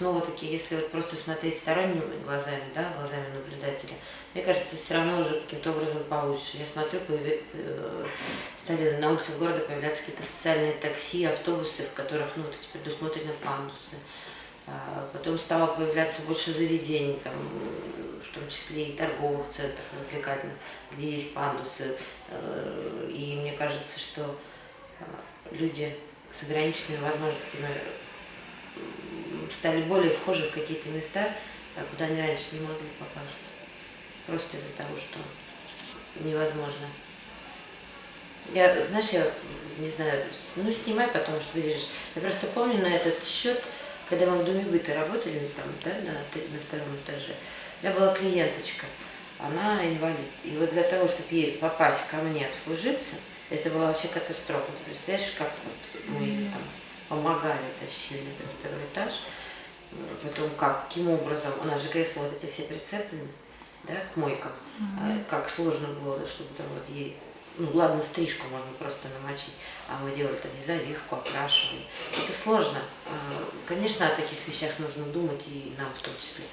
Снова-таки, если вот просто смотреть сторонними глазами, да, глазами наблюдателя, мне кажется, все равно уже каким-то образом получше. Я смотрю, стали на улицах города появляться какие-то социальные такси, автобусы, в которых, ну, вот эти предусмотрены пандусы. Потом стало появляться больше заведений, там, в том числе и торговых центров развлекательных, где есть пандусы. И мне кажется, что люди с ограниченными возможностями стали более вхожи в какие-то места, куда они раньше не могли попасть. Просто из-за того, что невозможно. Знаешь, я не знаю, ну снимай потом, что вырежешь. Я просто помню на этот счет, когда мы в Доме быта работали, там, да, на втором этаже, у меня была клиенточка, она инвалид. И вот для того, чтобы ей попасть ко мне обслужиться, это была вообще катастрофа. Ты представляешь, как вот мы ее там помогали, тащили на этот второй этаж. Потом каким образом, у нас же кресла вот эти все прицеплены, да, к мойкам. Как сложно было, чтобы там вот ей, ну ладно, стрижку можно просто намочить, а мы делали там не завивку, окрашивали. Это сложно. Конечно, о таких вещах нужно думать, и нам в том числе.